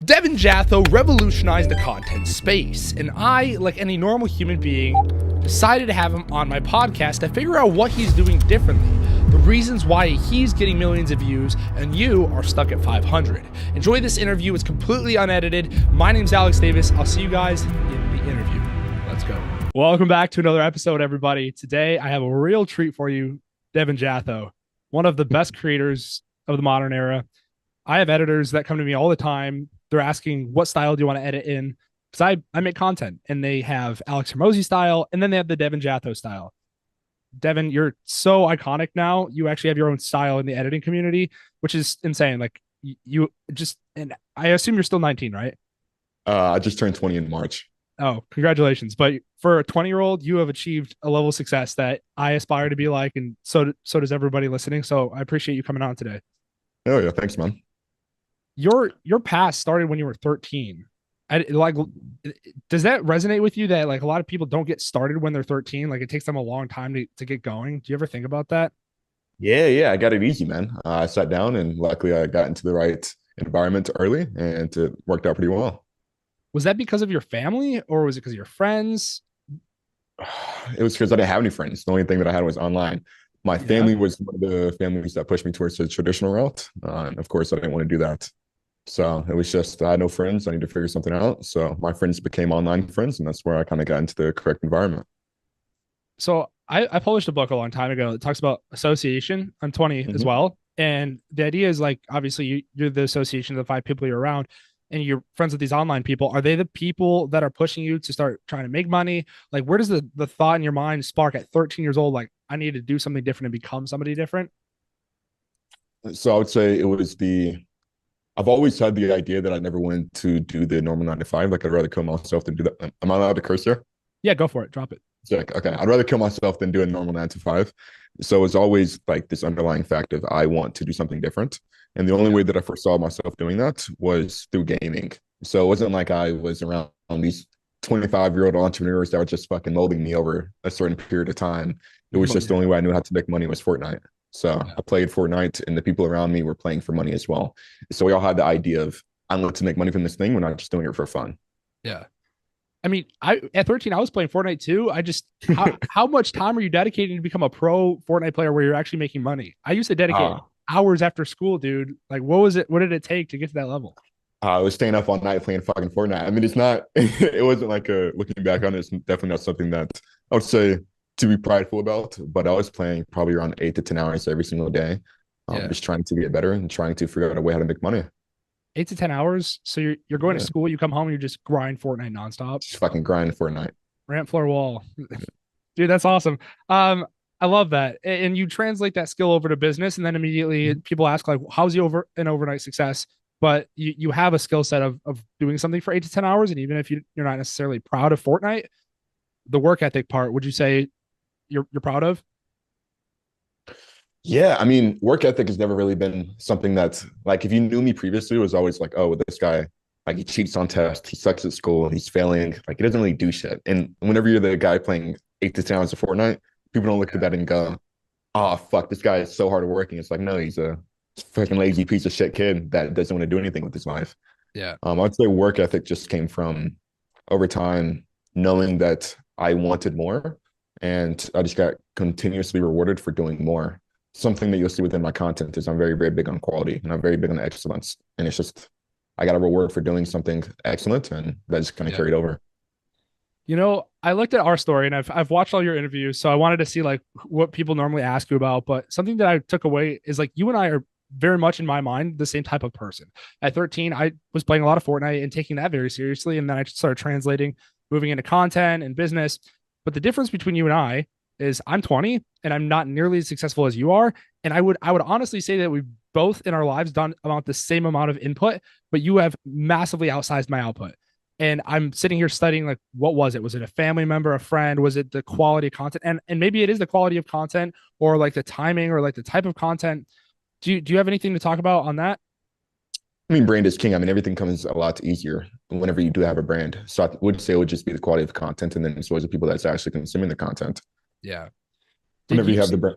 Devin Jatho revolutionized the content space, and I, like any normal human being, decided to have him on my podcast to figure out what he's doing differently, the reasons why he's getting millions of views, and you are stuck at 500. Enjoy this interview. It's completely unedited. My name's Alex Davis. I'll see you guys in the interview. Let's go. Welcome back to another episode, everybody. Today, I have a real treat for you, Devin Jatho, one of the best creators of the modern era. I have editors that come to me all the time. They're asking, what style do you want to edit in? Because I make content, and they have Alex Hormozi style, and then they have the Devin Jatho style. Devin, you're so iconic now. You actually have your own style in the editing community, which is insane. Like you just, and I assume you're still 19, right? I just turned 20 in March. Oh, congratulations. But for a 20-year-old, you have achieved a level of success that I aspire to be like, and so does everybody listening. So I appreciate you coming on today. Oh yeah, thanks, man. Your past started when you were 13. Does that resonate with you that like a lot of people don't get started when they're 13? Like it takes them a long time to get going. Do you ever think about that? Yeah, I got it easy, man. I sat down and luckily I got into the right environment early and it worked out pretty well. Was that because of your family or was it because of your friends? It was because I didn't have any friends. The only thing that I had was online. My family was one of the families that pushed me towards the traditional route. And of course, I didn't want to do that. So it was just, I had no friends. I need to figure something out. So my friends became online friends, and that's where I kind of got into the correct environment. So I published a book a long time ago that talks about association on 20 as well. And the idea is like, obviously you're the association of the 5 people you're around and you're friends with these online people. Are they the people that are pushing you to start trying to make money? Like where does the thought in your mind spark at 13 years old? Like I need to do something different and become somebody different. So I would say it was I've always had the idea that I never wanted to do the normal 9 to 5. Like I'd rather kill myself than do that. Am I allowed to curse here? Yeah, go for it. Drop it. It's like, okay, I'd rather kill myself than do a normal 9 to 5. So it's always like this underlying fact of I want to do something different. And the only way that I foresaw myself doing that was through gaming. So it wasn't like I was around these 25-year-old entrepreneurs that were just fucking molding me over a certain period of time. It was just the only way I knew how to make money was Fortnite. So I played Fortnite and the people around me were playing for money as well. So we all had the idea of I want to make money from this thing. We're not just doing it for fun. Yeah. I mean, at 13, I was playing Fortnite too. How much time are you dedicating to become a pro Fortnite player where you're actually making money? I used to dedicate hours after school, dude. Like, what did it take to get to that level? I was staying up all night playing fucking Fortnite. I mean, it wasn't like looking back on it, it's definitely not something that I would say to be prideful about, but I was playing probably around 8 to 10 hours every single day. Just trying to get better and trying to figure out a way how to make money. 8 to 10 hours. So you're going to school, you come home, you just grind Fortnite nonstop. Just fucking grind Fortnite. Rant floor wall. Dude, that's awesome. I love that. And you translate that skill over to business, and then immediately people ask like, how's the an overnight success? But you have a skill set of doing something for 8 to 10 hours. And even if you're not necessarily proud of Fortnite, the work ethic part, would you say you're proud of? Yeah, I mean, work ethic has never really been something that's like, if you knew me previously, it was always like, oh, this guy, like he cheats on tests, he sucks at school, he's failing, like he doesn't really do shit. And whenever you're the guy playing 8 to 10 hours of Fortnite, people don't look at that and go, oh, fuck, this guy is so hard working. It's like, no, he's a fucking lazy piece of shit kid that doesn't want to do anything with his life. Yeah. I'd say work ethic just came from over time knowing that I wanted more, and I just got continuously rewarded for doing more. Something that you'll see within my content is I'm very, very big on quality and I'm very big on excellence. And it's just, I got a reward for doing something excellent, and that just kind of carried over. You know, I looked at our story and I've watched all your interviews. So I wanted to see like what people normally ask you about, but something that I took away is like, you and I are very much in my mind, the same type of person. At 13, I was playing a lot of Fortnite and taking that very seriously. And then I started translating, moving into content and business. But the difference between you and I is I'm 20 and I'm not nearly as successful as you are. And I would honestly say that we've both in our lives done about the same amount of input, but you have massively outsized my output. And I'm sitting here studying, like, what was it? Was it a family member, a friend? Was it the quality of content? And maybe it is the quality of content or like the timing or like the type of content. Do you have anything to talk about on that? I mean, brand is king. I mean, everything comes a lot easier whenever you do have a brand. So I would say it would just be the quality of content, and then so as the people that's actually consuming the content. Yeah. Whenever you have the brand.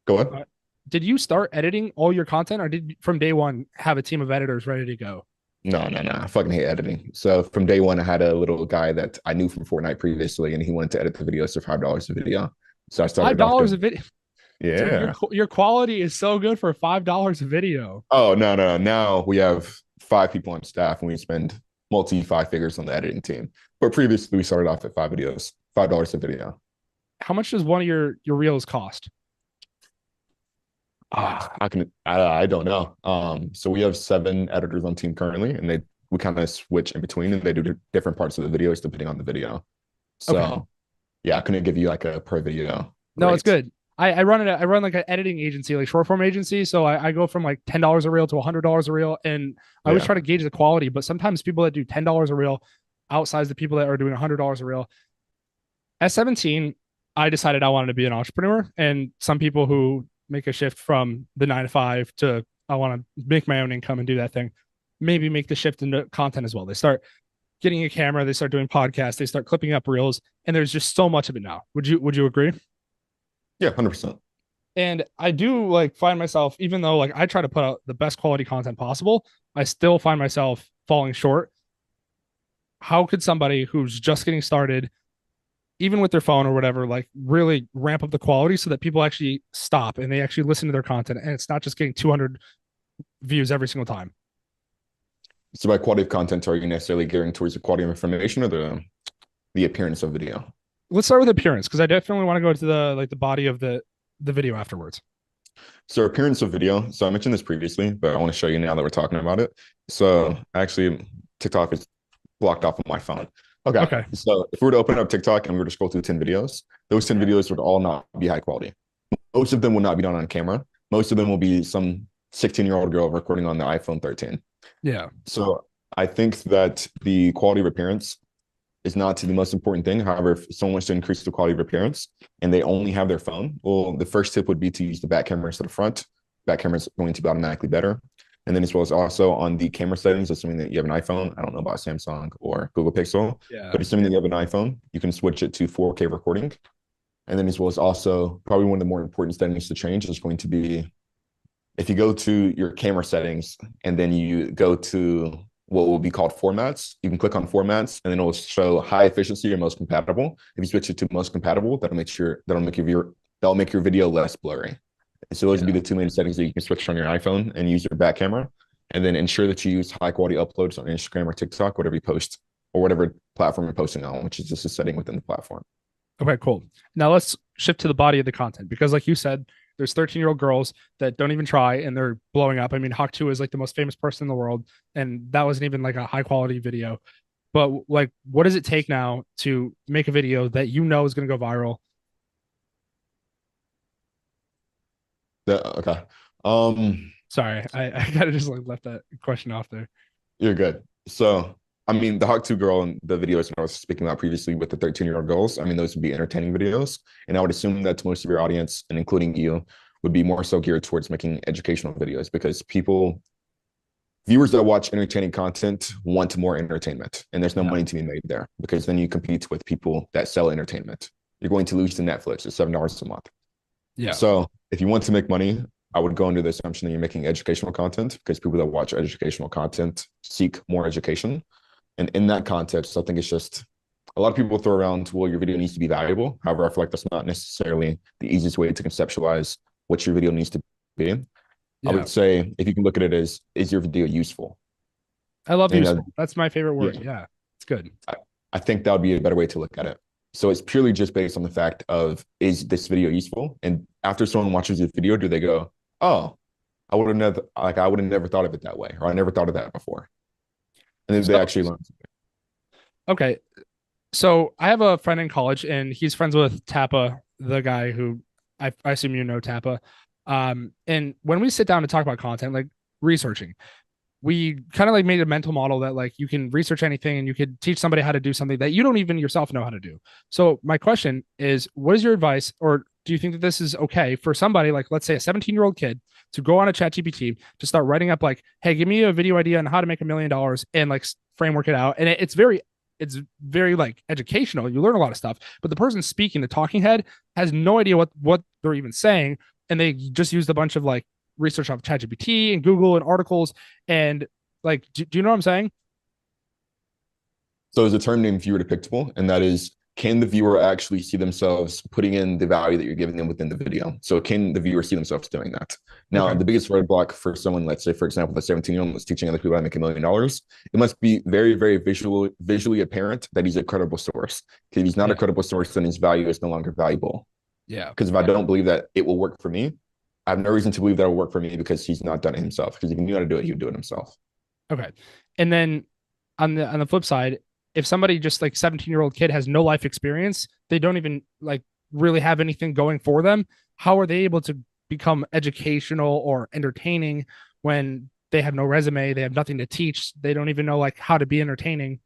Go ahead. Did you start editing all your content, or did you, from day one, have a team of editors ready to go? No. I fucking hate editing. So from day one, I had a little guy that I knew from Fortnite previously, and he wanted to edit the videos for $5 a video. So I Five started off dollars a doing, video, dude. yeah. Your quality is so good for $5 a video. Oh, no. Now we have 5 people on staff, and we spend multi five figures on the editing team. But previously, we started off at $5 a video. How much does one of your reels cost? I don't know. So we have 7 editors on team currently, and we kind of switch in between, and they do different parts of the videos depending on the video. Okay. So yeah, I couldn't give you like a per video No, it's rate. good. I run like an editing agency, like short form agency. So I go from like $10 a reel to $100 a reel, and I always Yeah. try to gauge the quality. But sometimes people that do $10 a reel outsize the people that are doing $100 a reel. At 17, I decided I wanted to be an entrepreneur, and some people who make a shift from the 9 to 5 to I want to make my own income and do that thing, maybe make the shift into content as well. They start getting a camera, they start doing podcasts, they start clipping up reels, and there's just so much of it now. Would you agree? Yeah, 100%. And I do like find myself, even though like I try to put out the best quality content possible, I still find myself falling short. How could somebody who's just getting started, even with their phone or whatever, like really ramp up the quality so that people actually stop and they actually listen to their content and it's not just getting 200 views every single time? So by quality of content, are you necessarily gearing towards the quality of information or the appearance of video? Let's start with appearance because I definitely want to go to the body of the video afterwards. So appearance of video. So I mentioned this previously, but I want to show you now that we're talking about it. So actually, TikTok is blocked off of my phone. Okay. Okay. So if we were to open up TikTok and we were to scroll through 10 videos, those 10 videos would all not be high quality. Most of them will not be done on camera. Most of them will be some 16-year-old girl recording on the iPhone 13. Yeah. So I think that the quality of appearance is not the most important thing. However, if someone wants to increase the quality of appearance and they only have their phone, well, the first tip would be to use the back camera instead of front. Back camera is going to be automatically better. And then as well as also on the camera settings, assuming that you have an iPhone, I don't know about Samsung or Google Pixel, Yeah. but assuming that you have an iPhone, you can switch it to 4K recording. And then as well as also probably one of the more important settings to change is going to be if you go to your camera settings and then you go to what will be called formats, you can click on formats and then it will show high efficiency or most compatible. If you switch it to most compatible, that'll make your video less blurry. And so those would be the two main settings that you can switch on your iPhone and use your back camera. And then ensure that you use high quality uploads on Instagram or TikTok, whatever you post, or whatever platform you're posting on, which is just a setting within the platform. Okay, cool. Now let's shift to the body of the content because, like you said, there's 13-year-old girls that don't even try and they're blowing up. I mean, Hawk 2 is like the most famous person in the world, and that wasn't even like a high quality video. But like, what does it take now to make a video that you know is going to go viral? Okay. Um, Sorry, I kind of just like left that question off there. you're good. So, I mean, the Hawk 2 girl and the videos I was speaking about previously with the 13-year-old girls, I mean, those would be entertaining videos. And I would assume that most of your audience, and including you, would be more so geared towards making educational videos because viewers that watch entertaining content want more entertainment. And there's no money to be made there because then you compete with people that sell entertainment. You're going to lose to Netflix at $7 a month. Yeah. So if you want to make money, I would go under the assumption that you're making educational content because people that watch educational content seek more education. And in that context, I think it's just a lot of people throw around, well, your video needs to be valuable. However, I feel like that's not necessarily the easiest way to conceptualize what your video needs to be. Yeah. I would say if you can look at it as, is your video useful? I love useful. That's my favorite word. Yeah, it's good. I think that would be a better way to look at it. So it's purely just based on the fact of, is this video useful? And after someone watches this video, do they go, oh, I would have never thought of it that way, or I never thought of that before. And then they actually learn something. Okay. So I have a friend in college and he's friends with Tappa, the guy who I assume you know Tappa. And when we sit down to talk about content, like researching, we kind of like made a mental model that like you can research anything and you could teach somebody how to do something that you don't even yourself know how to do. So my question is, what is your advice, or do you think that this is okay for somebody like, let's say, a 17-year-old kid to go on a ChatGPT to start writing up like, hey, give me a video idea on how to make $1 million and like framework it out. And it's very like educational. You learn a lot of stuff, but the person speaking, the talking head, has no idea what they're even saying. And they just used a bunch of like research off ChatGPT and Google and articles. And Like, do you know what I'm saying? So there's a term named viewer depictable, and that is, can the viewer actually see themselves putting in the value that you're giving them within the video? So can the viewer see themselves doing that? Now, Okay. the biggest roadblock for someone, let's say, for example, the 17-year-old that's teaching other people how to make $1 million, it must be very, very visually apparent that he's a credible source. Because if he's not a Yeah. credible source, then his value is no longer valuable. Yeah. Because if I don't believe that it will work for me, I have no reason to believe that it will work for me because he's not done it himself. Because if he knew how to do it, he would do it himself. Okay. And then on the flip side, if somebody just like 17-year-old kid has no life experience, they don't even like really have anything going for them. How are they able to become educational or entertaining when they have no resume, they have nothing to teach, they don't even know like how to be entertaining?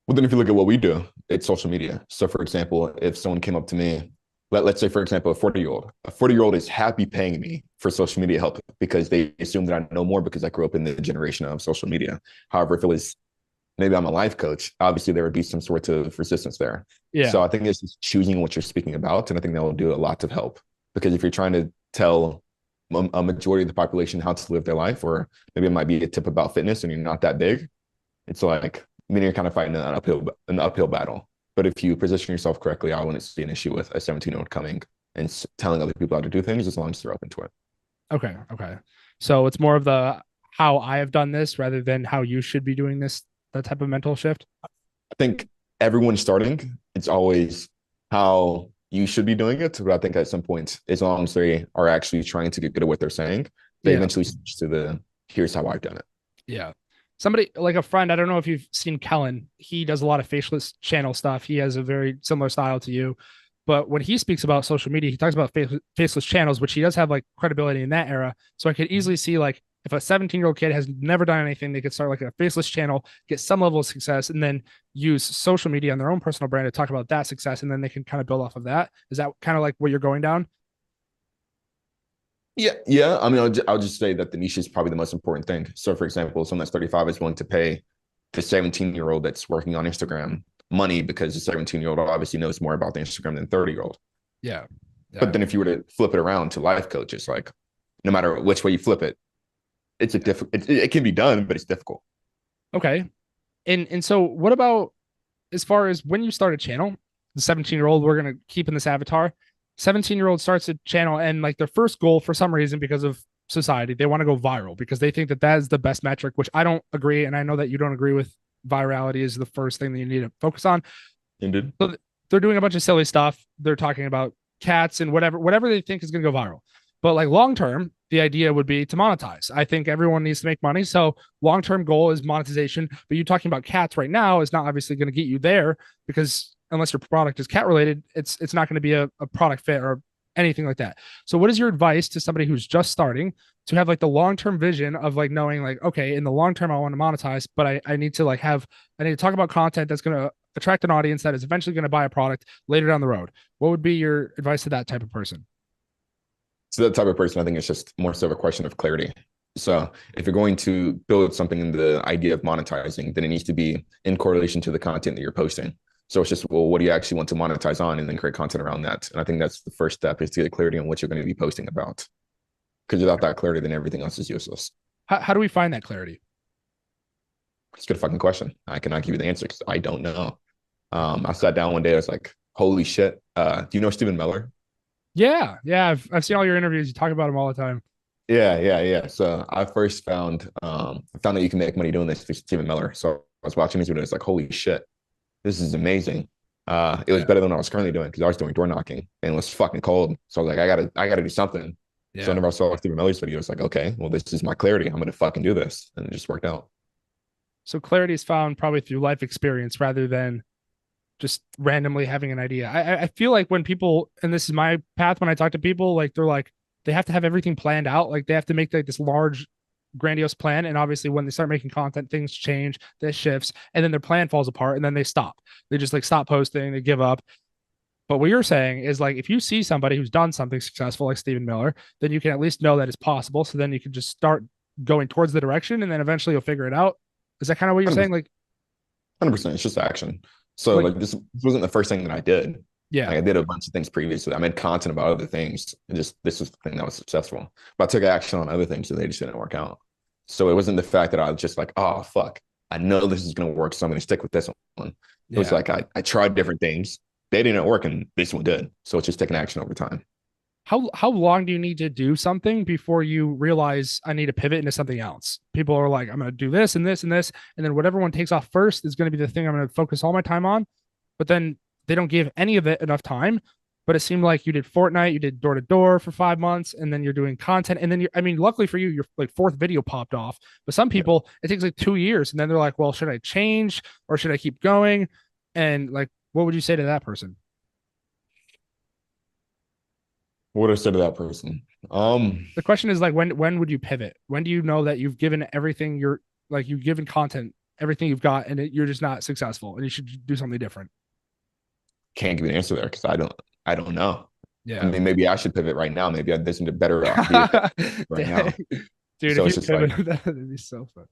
Well, then if you look at what we do, it's social media. So, for example, if someone came up to me, let's say, for example, a 40-year-old is happy paying me for social media help because they assume that I know more because I grew up in the generation of social media. However, if it was maybe I'm a life coach, obviously there would be some sort of resistance there. Yeah. So I think it's just choosing what you're speaking about. And I think that will do a lot of help, because if you're trying to tell a majority of the population how to live their life, or maybe it might be a tip about fitness and you're not that big, it's like, I mean, you're kind of fighting an uphill battle. But if you position yourself correctly, I wouldn't see an issue with a 17-year-old coming and telling other people how to do things, as long as they're open to it. Okay. Okay. So it's more of the how I have done this rather than how you should be doing this, that type of mental shift. I think everyone starting, it's always how you should be doing it. But I think at some point, as long as they are actually trying to get good at what they're saying, they Yeah. eventually switch to the here's how I've done it. Yeah. Somebody like a friend, I don't know if you've seen Kellen. He does a lot of faceless channel stuff. He has a very similar style to you. But when he speaks about social media, he talks about faceless channels, which he does have like credibility in that era. So I could easily see like if a 17-year-old kid has never done anything, they could start like a faceless channel, get some level of success, and then use social media and their own personal brand to talk about that success. And then they can kind of build off of that. Is that kind of like what you're going down? Yeah, yeah. I mean, I'll just say that the niche is probably the most important thing. So, for example, someone that's 35 is willing to pay the 17-year-old that's working on Instagram money because the 17-year-old obviously knows more about the Instagram than 30-year-old. Yeah. But Yeah. then if you were to flip it around to life coaches, like no matter which way you flip it, it's a it can be done, but it's difficult. Okay. And so what about as far as when you start a channel, the 17-year-old, we're going to keep in this avatar. 17-year-old starts a channel and like their first goal for some reason, because of society, they want to go viral because they think that that is the best metric, which I don't agree. And I know that you don't agree with virality is the first thing that you need to focus on. Indeed. So they're doing a bunch of silly stuff. They're talking about cats and whatever they think is going to go viral. But like long term, the idea would be to monetize. I think everyone needs to make money. So long term goal is monetization. But you talking about cats right now is not obviously going to get you there, because unless your product is cat related, it's not going to be a product fit or anything like that. So what is your advice to somebody who's just starting to have like the long term vision of like knowing like, okay, in the long term I want to monetize, but I need to like I need to talk about content that's going to attract an audience that is eventually going to buy a product later down the road. What would be your advice to that type of person? So that type of person, I think it's just more so of a question of clarity. So if you're going to build something in the idea of monetizing, then it needs to be in correlation to the content that you're posting. So it's just, well, what do you actually want to monetize on, and then create content around that. And I think that's the first step, is to get clarity on what you're going to be posting about. Because without that clarity, then everything else is useless. How do we find that clarity? It's a good fucking question. I cannot give you the answer because I don't know. I sat down one day, I was like, holy shit. Do you know Stephen Miller? Yeah. I've seen all your interviews. You talk about them all the time. Yeah. So I first found that you can make money doing this through Stephen Miller. So I was watching his videos, like, holy shit, this is amazing. It was better than what I was currently doing, because I was doing door knocking and it was fucking cold. So I was like, I gotta do something. Yeah. So whenever I saw Stephen Miller's video, I was like, okay, well, this is my clarity. I'm gonna fucking do this. And it just worked out. So clarity is found probably through life experience rather than just randomly having an idea. I feel like when people, and this is my path, when I talk to people, like they're like, they have to have everything planned out. Like they have to make like this large, grandiose plan. And obviously when they start making content, things change, that shifts, and then their plan falls apart and then they stop. They just like stop posting, they give up. But what you're saying is like, if you see somebody who's done something successful like Stephen Miller, then you can at least know that it's possible. So then you can just start going towards the direction, and then eventually you'll figure it out. Is that kind of what you're saying? Like, 100%. It's just action. So like, like this wasn't the first thing that I did. yeah. Like I did a bunch of things previously. I made content about other things. And just this was the thing that was successful. But I took action on other things, so they just didn't work out. So it wasn't the fact that I was just like, oh fuck, I know this is gonna work, so I'm gonna stick with this one. It was Yeah. like I tried different things. They didn't work and this one did. So it's just taking action over time. How long do you need to do something before you realize I need to pivot into something else? People are like, I'm going to do this and this and this, and then whatever one takes off first is going to be the thing I'm going to focus all my time on. But then they don't give any of it enough time. But it seemed like you did Fortnite, you did door to door for 5 months, and then you're doing content. And then I mean, luckily for you, your like fourth video popped off. But some Yeah. people, it takes like 2 years, and then they're like, well, should I change or should I keep going? And like, what would you say to that person? What I said to that person. The question is like, when would you pivot? When do you know that you've given everything you're like you've given content, everything you've got, and you're just not successful, and you should do something different? Can't give you an answer there because I don't know. I Yeah. mean, maybe I should pivot right now. Maybe this is a better vehicle right Dang. now. Dude, So if it's you just like pivot, that'd be so fun.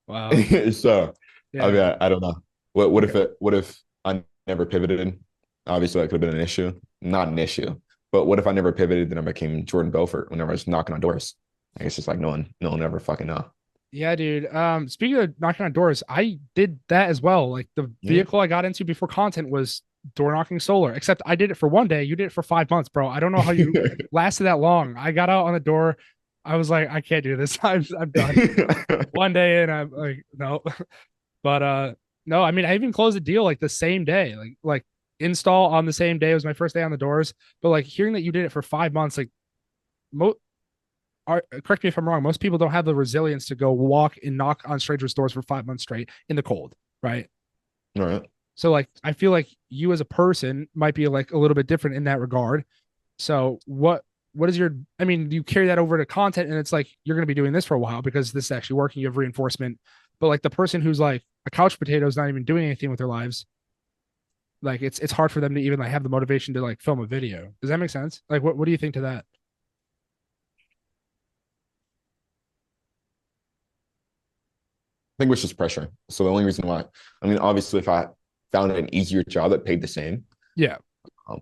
Wow. so I Yeah. mean, I don't know. What Okay. if what if I never pivoted? Obviously that could have been an issue. Not an issue. But what if I never pivoted, then I became Jordan Belfort whenever I was knocking on doors? Like, it's just like no one ever fucking know. Yeah, dude. Speaking of knocking on doors, I did that as well. Like the Yeah. vehicle I got into before content was door knocking solar, except I did it for one day. You did it for 5 months, bro. I don't know how you lasted that long. I got out on the door. I was like, I can't do this. I'm done. One day and I'm like, no. But no, I mean, I even closed a deal like the same day, like install on the same day. It was my first day on the doors. But like hearing that you did it for 5 months, like mo correct me if I'm wrong, most people don't have the resilience to go walk and knock on strangers' doors for 5 months straight in the cold, right? All right. So like I feel like you as a person might be like a little bit different in that regard. So what is your I mean, you carry that over to content and it's like you're gonna be doing this for a while because this is actually working, you have reinforcement. But like the person who's like a couch potato is not even doing anything with their lives, like it's hard for them to even like have the motivation to like film a video. Does that make sense? Like what do you think to that? I think it was just pressure. So the only reason why, I mean, obviously, if I found an easier job that paid the same, Yeah.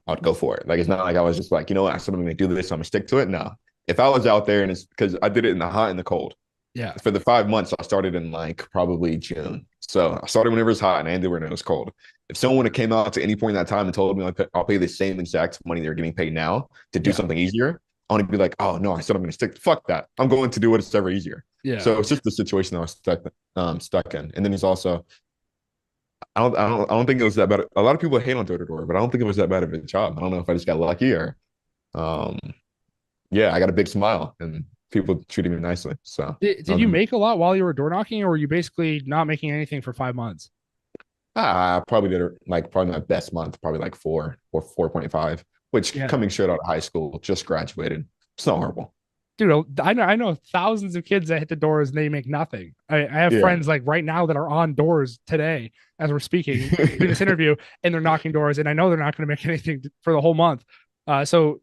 I'd go for it. Like it's not like I was just like, you know what, I said I'm gonna do this, so I'm gonna stick to it. No, if I was out there and it's because I did it in the hot and the cold. Yeah. For the 5 months, I started in like probably June. So I started whenever it was hot and I ended when it was cold. If someone would have came out to any point in that time and told me I'll pay the same exact money they're getting paid now to do Yeah. something easier, I want to be like, oh no, I said I'm going to stick. Fuck that. I'm going to do what's ever easier. Yeah. So it's just the situation that I was stuck in. And then he's also, I don't think it was that bad. A lot of people hate on door to door, but I don't think it was that bad of a job. I don't know if I just got lucky or, um, yeah, I got a big smile and people treated me nicely. So Did you make a lot while you were door knocking, or were you basically not making anything for 5 months? I probably did like probably my best month, probably like 4 or 4.5, which Yeah. coming straight out of high school, just graduated. It's not horrible. Dude, I know thousands of kids that hit the doors and they make nothing. I have Yeah. friends like right now that are on doors today as we're speaking, doing this interview, and they're knocking doors, and I know they're not going to make anything for the whole month. So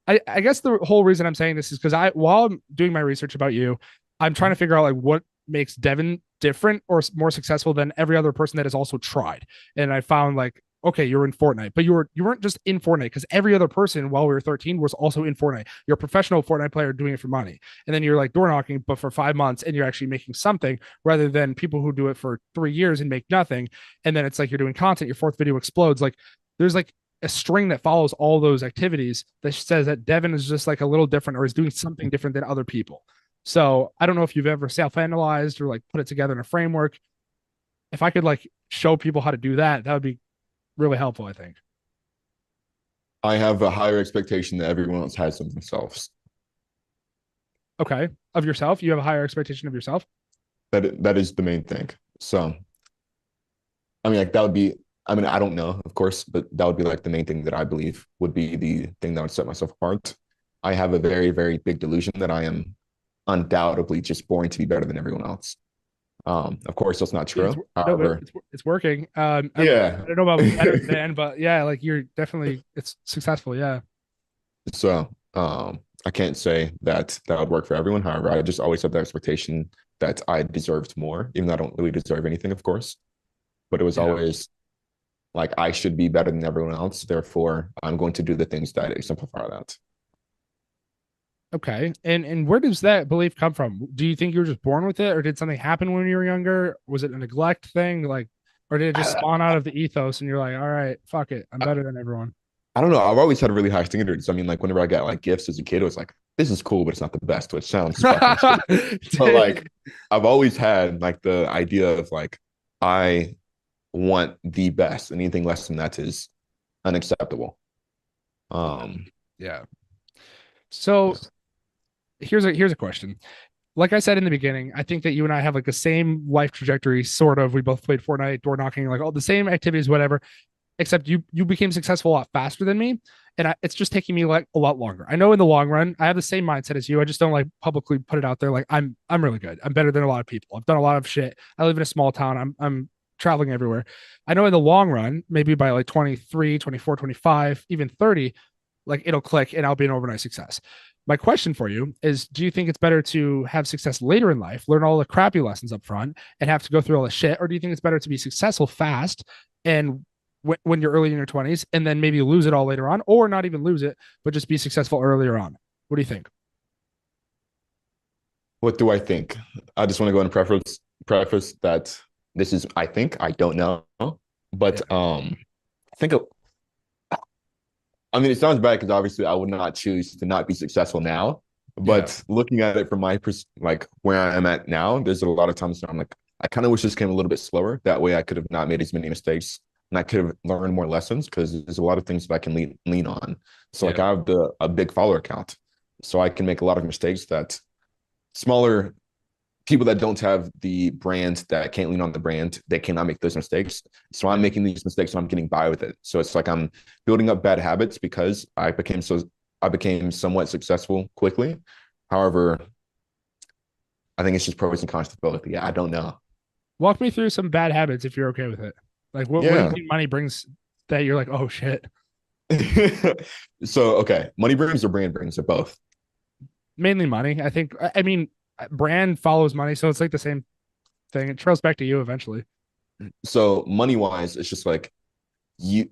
I guess the whole reason I'm saying this is because while I'm doing my research about you, I'm trying to figure out like what makes Devin different or more successful than every other person that has also tried. And I found like, okay, you're in Fortnite, but you weren't just in Fortnite because every other person while we were 13 was also in Fortnite. You're a professional Fortnite player doing it for money. And then you're like door knocking, but for 5 months and you're actually making something rather than people who do it for 3 years and make nothing. And then it's like you're doing content, your fourth video explodes. Like there's like a string that follows all those activities that says that Devin is just like a little different or is doing something different than other people. So I don't know if you've ever self-analyzed or like put it together in a framework. If I could like show people how to do that, that would be really helpful, I think. I have a higher expectation that everyone else has of themselves. Okay. Of yourself, you have a higher expectation of yourself. That is the main thing. So I mean, like that would be. I mean, I don't know, of course, but that would be like the main thing that I believe would be the thing that would set myself apart. I have a very, very big delusion that I am undoubtedly just born to be better than everyone else. Of course, that's not It's true. no, but However, it's working. yeah. I don't know about better than, but yeah, like you're definitely it's successful. Yeah. So I can't say that that would work for everyone. However, I just always had the expectation that I deserved more, even though I don't really deserve anything, of course. But it was Yeah. always like I should be better than everyone else. Therefore, I'm going to do the things that exemplify that. Okay. And where does that belief come from? Do you think you were just born with it, or did something happen when you were younger? Was it a neglect thing? Like, or did it just I, spawn out of the ethos and you're like, all right, fuck it. I'm I, better than everyone. I don't know. I've always had really high standards. I mean, like whenever I got like gifts as a kid, it was like, this is cool, but it's not the best, which sounds fucking stupid. But like I've always had like the idea of like I want the best. Anything less than that is unacceptable. Yeah. Um Yeah. So here's a question. Like I said in the beginning, I think that you and I have like the same life trajectory, sort of. We both played Fortnite, door knocking, like all the same activities, whatever. Except you became successful a lot faster than me, and it's just taking me like a lot longer. I know in the long run, I have the same mindset as you. I just don't like publicly put it out there. Like I'm really good. I'm better than a lot of people. I've done a lot of shit. I live in a small town. I'm traveling everywhere. I know in the long run, maybe by like 23, 24, 25, even 30, like it'll click and I'll be an overnight success. My question for you is, do you think it's better to have success later in life, learn all the crappy lessons up front and have to go through all the shit? Or do you think it's better to be successful fast and when you're early in your 20s and then maybe lose it all later on, or not even lose it, but just be successful earlier on? What do you think? what do I think? I just want to go and preface that this is I think, I don't know. But Yeah. I think I mean, it sounds bad because obviously I would not choose to not be successful now. Yeah. But looking at it from my like where I am at now, there's a lot of times where I'm like, I kind of wish this came a little bit slower. That way I could have not made as many mistakes and I could have learned more lessons because there's a lot of things that I can lean on. So like Yeah. I have a big follower account. So I can make a lot of mistakes that smaller people that don't have the brand, that can't lean on the brand, they cannot make those mistakes. So I'm Yeah. making these mistakes and I'm getting by with it. So it's like I'm building up bad habits because I became somewhat successful quickly. However, I think it's just pros and cons to both. Yeah, I don't know. Walk me through some bad habits if you're okay with it. Like what do you Yeah. think money brings that you're like, oh shit? So okay, money brings or brand brings or both. Mainly money. I think I mean brand follows money, so it's like the same thing. It trails back to you eventually. So money wise, it's just like you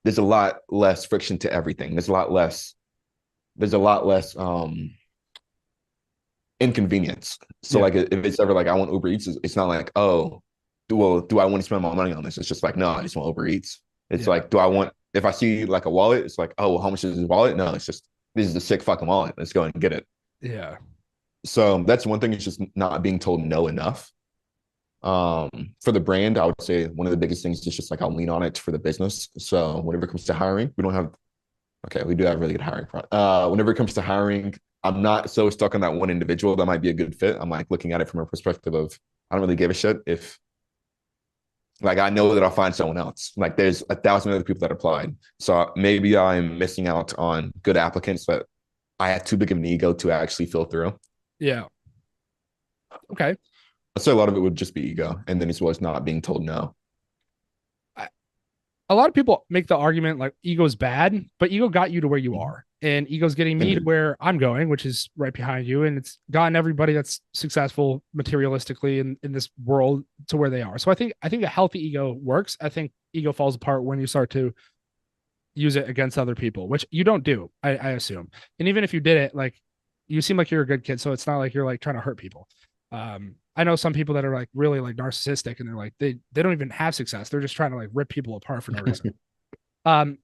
there's a lot less friction to everything. There's a lot less inconvenience. So Yeah. like if it's ever like I want Uber Eats, it's not like, oh, do I want to spend my money on this? It's just like, no, I just want Uber Eats. It's Yeah. like, do I want if I see like a wallet, it's like, oh, well, how much is this wallet? No, it's just this is a sick fucking wallet. Let's go and get it. Yeah. So that's one thing, it's just not being told no enough. For the brand, I would say one of the biggest things is just like I'll lean on it for the business. So whenever it comes to hiring, we don't have okay, we do have really good hiring. Whenever it comes to hiring, I'm not so stuck on that one individual that might be a good fit. I'm like looking at it from a perspective of I don't really give a shit if like I know that I'll find someone else. Like there's 1,000 other people that applied. So maybe I'm missing out on good applicants that I had too big of an ego to actually fill through. Yeah. Okay. I'd say a lot of it would just be ego. And then as well as not being told no. A lot of people make the argument like ego's bad, but ego got you to where you are. And ego's getting me to And where I'm going, which is right behind you. And it's gotten everybody that's successful materialistically in this world to where they are. So I think a healthy ego works. I think ego falls apart when you start to use it against other people, which you don't do, I assume. And even if you did it, like you seem like you're a good kid. So it's not like you're like trying to hurt people. I know some people that are like really like narcissistic and they're like they don't even have success. They're just trying to like rip people apart for no reason. Um,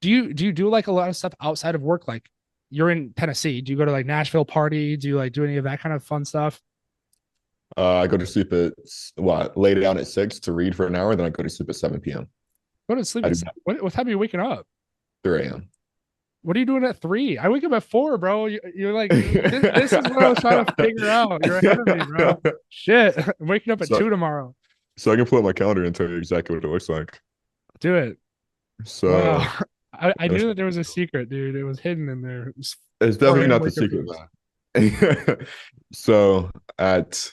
do you like a lot of stuff outside of work? Like you're in Tennessee. Do you go to like Nashville party? Do you like do any of that kind of fun stuff? I go to sleep at what lay down at 6 to read for an hour, then I go to sleep at 7 p.m. Go to sleep I at do what time are you waking up? 3 a.m. What are you doing at 3? I wake up at 4, bro. You're like this is what I was trying to figure out. You're ahead of me, bro. Shit, I'm waking up at so, 2 tomorrow. so I can pull up my calendar and tell you exactly what it looks like. Do it. So Wow. I it's, knew that there was a secret, dude. It was hidden in there. It was it's 4 definitely a.m. not the wake up secret. games. So at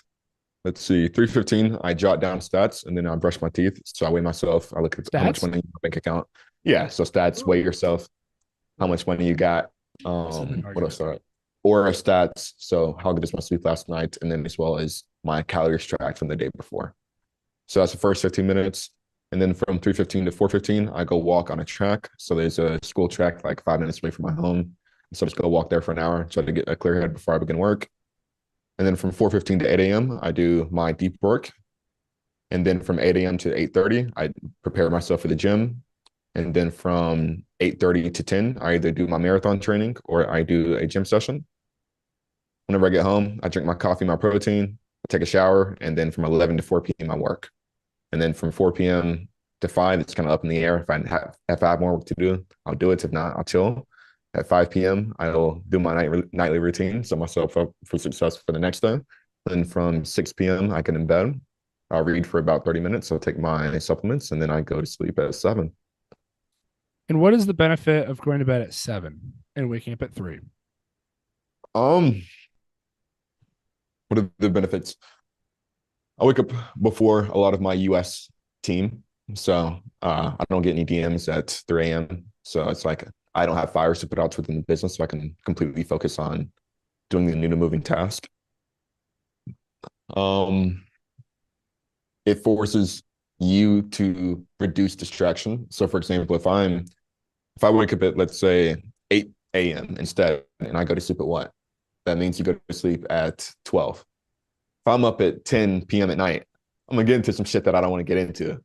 let's see, 3:15, I jot down stats and then I brush my teeth. So I weigh myself. I look at how much Stats? money in my bank account. Yeah. So stats, weigh yourself, how much money you got. Sleeping What argument. else? Or stats. So how good is my sleep last night? And then as well as my calories tracked from the day before. So that's the first 15 minutes. And then from 3:15 to 4:15, I go walk on a track. So there's a school track like 5 minutes away from my home. So I just go walk there for an hour, try to get a clear head before I begin work. And then from 4:15 to 8 a.m., I do my deep work. And then from 8 a.m. to 8:30, I prepare myself for the gym. And then from 8:30 to 10, I either do my marathon training or I do a gym session. Whenever I get home, I drink my coffee, my protein, I take a shower, and then from 11 to 4 p.m. I work. And then from 4 p.m. to 5, it's kind of up in the air. If I have more work to do, I'll do it. If not, I'll chill. At 5 p.m., I'll do my nightly routine, set myself up for success for the next day. Then from 6 p.m., I get in bed. I'll read for about 30 minutes. I'll take my supplements, and then I go to sleep at 7. And what is the benefit of going to bed at 7 and waking up at 3? Um, what are the benefits? I wake up before a lot of my US team. So I don't get any DMs at 3 a.m. So it's like I don't have fires to put out within the business, so I can completely focus on doing the needle moving task. It forces you to reduce distraction. So for example, if I wake up at, let's say, 8 a.m. instead, and I go to sleep at what? That means you go to sleep at 12. If I'm up at 10 p.m. at night, I'm gonna get into some shit that I don't want to get into.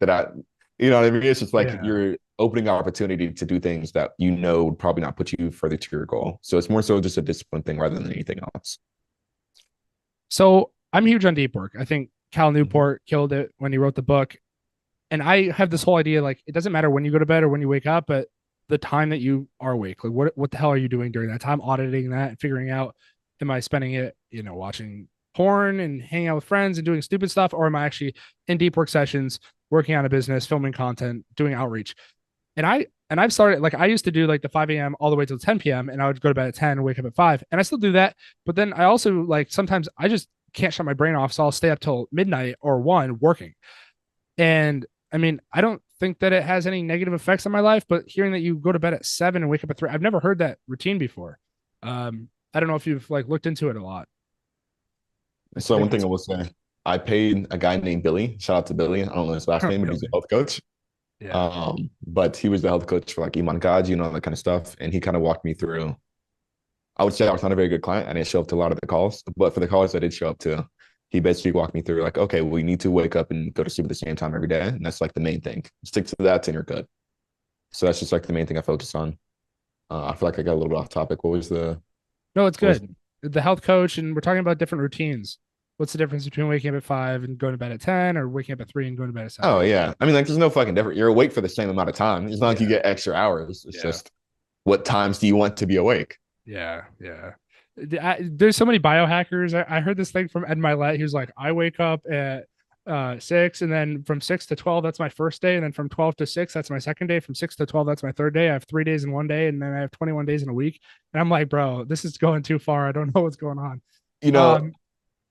You know what I mean? It's just like you're opening opportunity to do things that you know would probably not put you further to your goal. So it's more so just a discipline thing rather than anything else. So I'm huge on deep work. I think Cal Newport killed it when he wrote the book. And I have this whole idea, like, it doesn't matter when you go to bed or when you wake up, but the time that you are awake, like what the hell are you doing during that time? Auditing that and figuring out, am I spending it, watching porn and hanging out with friends and doing stupid stuff? Or am I actually in deep work sessions, working on a business, filming content, doing outreach? And I've started, like, I used to do like the 5 a.m. all the way till 10 p.m. and I would go to bed at 10 and wake up at 5. And I still do that. But then I also, like, sometimes I just can't shut my brain off. So I'll stay up till midnight or 1 working. And I mean, I don't think that it has any negative effects on my life, but hearing that you go to bed at 7 and wake up at 3, I've never heard that routine before. I don't know if you've like looked into it a lot. So one thing I will say, I paid a guy named Billy. Shout out to Billy. I don't know his last name, but he's a health coach. Yeah. But he was the health coach for like Iman Gaji, that kind of stuff. And he kind of walked me through. I would say I was not a very good client. I didn't show up to a lot of the calls, but for the calls I did show up to, he basically walked me through like, okay, well, you need to wake up and go to sleep at the same time every day. And that's like the main thing. Stick to that and you're good. So that's just like the main thing I focus on. I feel like I got a little bit off topic. What was the... No, it's good. The health coach, and we're talking about different routines. What's the difference between waking up at 5 and going to bed at 10, or waking up at 3 and going to bed at 7? Oh, yeah. I mean, like, there's no fucking difference. You're awake for the same amount of time. It's not like you get extra hours. It's just what times do you want to be awake? Yeah. There's so many biohackers. I heard this thing from Ed Milet. He was like, I wake up at 6, and then from 6 to 12, that's my first day. And then from 12 to 6, that's my second day. From 6 to 12, that's my third day. I have 3 days in one day, and then I have 21 days in a week. And I'm like, bro, this is going too far. I don't know what's going on.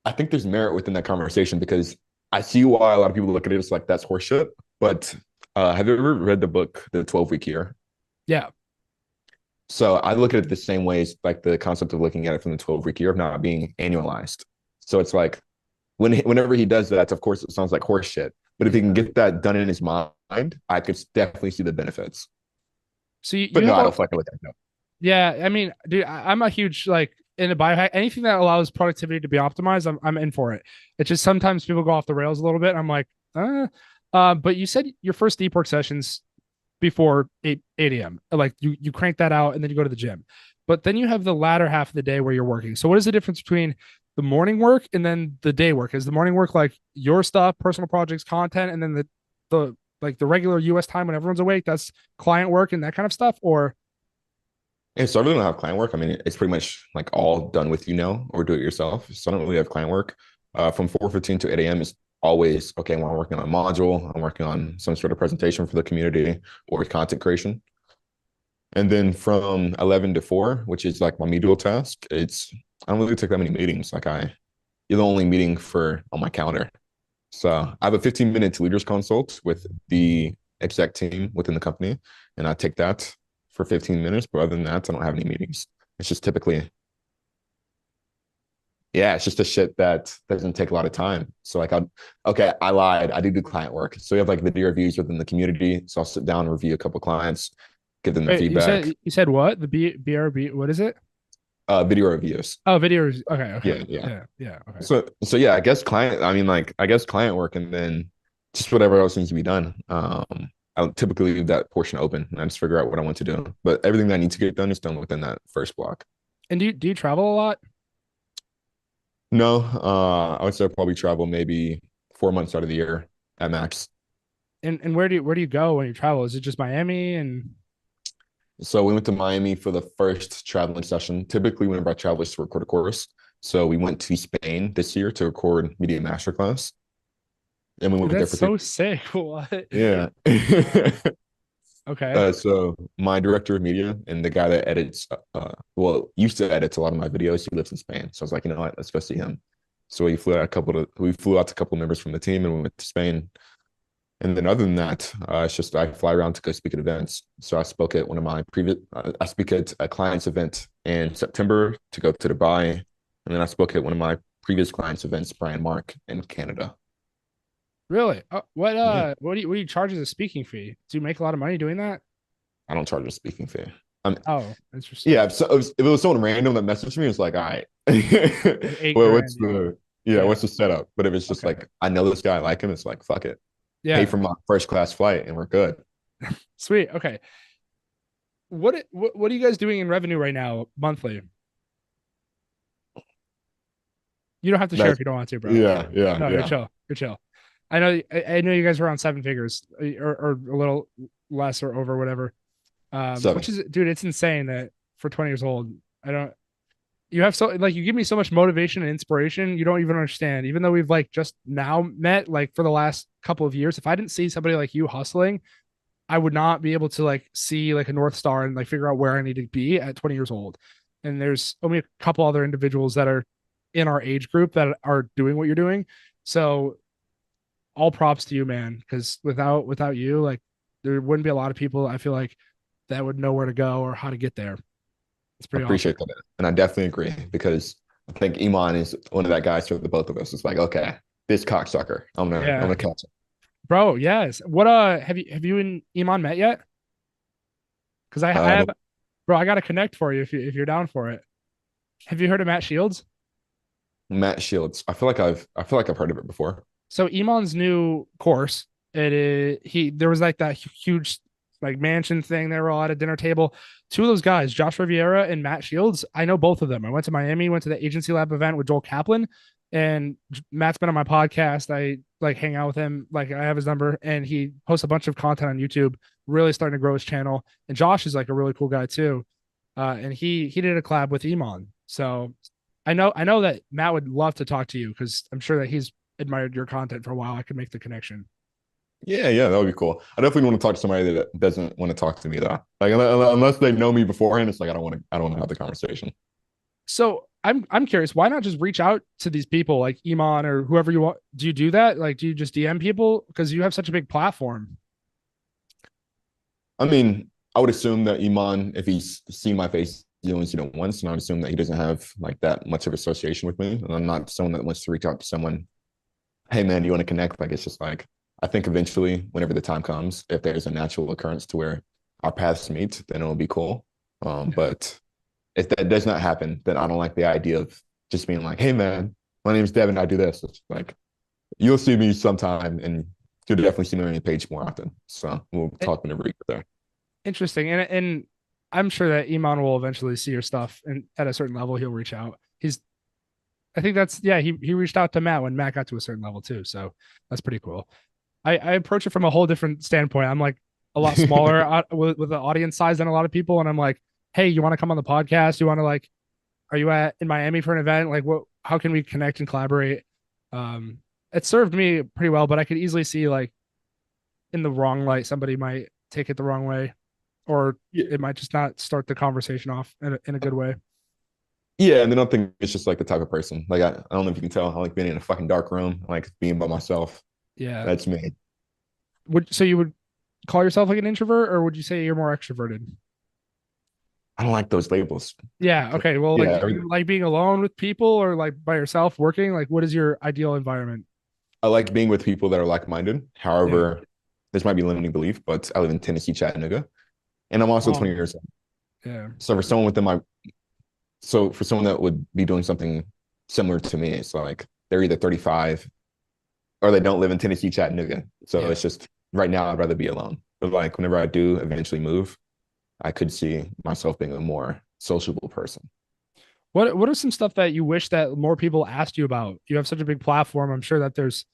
I think there's merit within that conversation because I see why a lot of people look at it as like that's horseshit. But have you ever read the book, The 12-Week Year? Yeah. So I look at it the same way as like the concept of looking at it from the 12-week year of not being annualized. So it's like whenever he does that, of course, it sounds like horse shit. But if he can get that done in his mind, I could definitely see the benefits. So I don't fucking with that. No. Yeah, I mean, dude, I'm a huge like in a biohack. Anything that allows productivity to be optimized, I'm in for it. It's just sometimes people go off the rails a little bit. I'm like, but you said your first deep work sessions before 8 a.m. Like you crank that out and then you go to the gym. But then you have the latter half of the day where you're working. So what is the difference between the morning work and then the day work? Is the morning work like your stuff, personal projects, content, and then the like the regular US time when everyone's awake, that's client work and that kind of stuff? Or so I really don't have client work. I mean, it's pretty much like all done with or do it yourself. So I don't really have client work. From 4:15 to 8 a.m. is always, okay, when I'm working on a module, I'm working on some sort of presentation for the community or content creation. And then from 11 to 4, which is like my medial task, I don't really take that many meetings. You're the only meeting on my calendar. So I have a 15-minute leaders consult with the exec team within the company, and I take that for 15 minutes. But other than that, I don't have any meetings. It's just typically, it's just a shit that doesn't take a lot of time. So like, I lied. I do client work. So we have like video reviews within the community. So I'll sit down and review a couple clients, give them the feedback. You said what? The BRB, what is it? Video reviews. Oh, videos. Okay, okay. Yeah, yeah. Yeah, okay. So yeah, I guess client. I mean, like I guess client work, and then just whatever else needs to be done. I'll typically leave that portion open, and I just figure out what I want to do. But everything that I need to get done is done within that first block. And do you travel a lot? No, I would say I'll probably travel maybe 4 months out of the year at max. And where do you go when you travel? Is it just Miami and So we went to Miami for the first traveling session. Typically, whenever I travel, is to record a course. So we went to Spain this year to record media masterclass, and we dude, went there that's for 3. so sick. What? Yeah. Okay. So my director of media and the guy that edits, well, used to edit a lot of my videos, he lives in Spain. So I was like, you know what, let's go see him. So we flew out to a couple of members from the team and we went to Spain. And then other than that, it's just I fly around to go speak at events. So I spoke at one of my previous, I speak at a client's event in September to go to Dubai. And then I spoke at one of my previous clients' events, Brian Mark in Canada. Really? Yeah, What do you charge as a speaking fee? Do you make a lot of money doing that? I don't charge a speaking fee. I'm Oh, interesting. Yeah, if it was someone random that messaged me, it's like, all right, Like eight well, grand. Yeah. what's the setup? But if it's just Okay. like, I know this guy, I like him, it's like, fuck it, pay Yeah. for my first class flight, and we're good. Sweet. Okay. What are you guys doing in revenue right now monthly? You don't have to share if That's you don't want to, bro. yeah, yeah, No, you're yeah. chill. You're chill. I know you guys are around 7 figures or a little less or over whatever. Which 7. is, dude, it's insane that for 20 years old, I don't, you have so, like, you give me so much motivation and inspiration. You don't even understand. Even though we've like just now met, like for the last couple of years, if I didn't see somebody like you hustling, I would not be able to like see like a North Star and like figure out where I need to be at 20 years old. And there's only a couple other individuals that are in our age group that are doing what you're doing. So all props to you, man. Because without you, like there wouldn't be a lot of people I feel like that would know where to go or how to get there. It's I pretty awesome. appreciate that, and I definitely agree because I think Iman is one of that guys for the both of us. It's like, okay, this cocksucker, I'm Yeah, gonna catch him. bro. Yes. What have you and Iman met yet? Because I Uh, have, bro. I got to connect for you if you're down for it. Have you heard of Matt Shields? Matt Shields, I feel like I've heard of it before. So Iman's new course, it is he there was like that huge like mansion thing. They were all at a dinner table. Two of those guys, Josh Riviera and Matt Shields, I know both of them. I went to Miami, went to the Agency Lab event with Joel Kaplan, and Matt's been on my podcast. I like hang out with him, like I have his number, and he posts a bunch of content on YouTube, really starting to grow his channel. And Josh is like a really cool guy too. And he did a collab with Iman. So I know that Matt would love to talk to you because I'm sure that he's admired your content for a while. I could make the connection. Yeah, yeah, that would be cool. I definitely want to talk to somebody that doesn't want to talk to me though. Like unless they know me beforehand, it's like I don't want to have the conversation. So I'm curious, why not just reach out to these people like Iman or whoever you want? Do you do that? Like, do you just DM people? Because you have such a big platform. I mean, I would assume that Iman, if he's seen my face, he only seen it once, and I would assume that he doesn't have like that much of association with me. And I'm not someone that wants to reach out to someone, hey man, do you want to connect? Like it's just like I think eventually, whenever the time comes, if there's a natural occurrence to where our paths meet, then it'll be cool. Yeah. But if that does not happen, then I don't like the idea of just being like, hey man, my name is Devin, I do this. It's like you'll see me sometime and you'll definitely see me on your page more often. So we'll talk whenever we get there. Interesting. And I'm sure that Iman will eventually see your stuff and at a certain level he'll reach out. I think that's yeah, he reached out to Matt when Matt got to a certain level too. So that's pretty cool. I approach it from a whole different standpoint. I'm like a lot smaller with the audience size than a lot of people. And I'm like, hey, you want to come on the podcast? You want to like, are you in Miami for an event? Like how can we connect and collaborate? It served me pretty well, but I could easily see like in the wrong light, somebody might take it the wrong way, or Yeah. it might just not start the conversation off in a good way. Yeah, and then I think it's just like the type of person. Like I don't know if you can tell, I like being in a fucking dark room, I like being by myself. Yeah. That's me. So you would call yourself like an introvert, or would you say you're more extroverted? I don't like those labels. Yeah. Okay. Well, like, Yeah, do you like being alone with people or like by yourself working? Like, what is your ideal environment? I like being with people that are like-minded. Yeah. However, this might be limiting belief, but I live in Tennessee, Chattanooga, and I'm also Oh, 20 years old. yeah. So for So for someone that would be doing something similar to me, it's like they're either 35 or they don't live in Tennessee, Chattanooga. So Yeah. it's just right now I'd rather be alone. But like whenever I do eventually move, I could see myself being a more sociable person. What are some stuff that you wish that more people asked you about? You have such a big platform. I'm sure that there's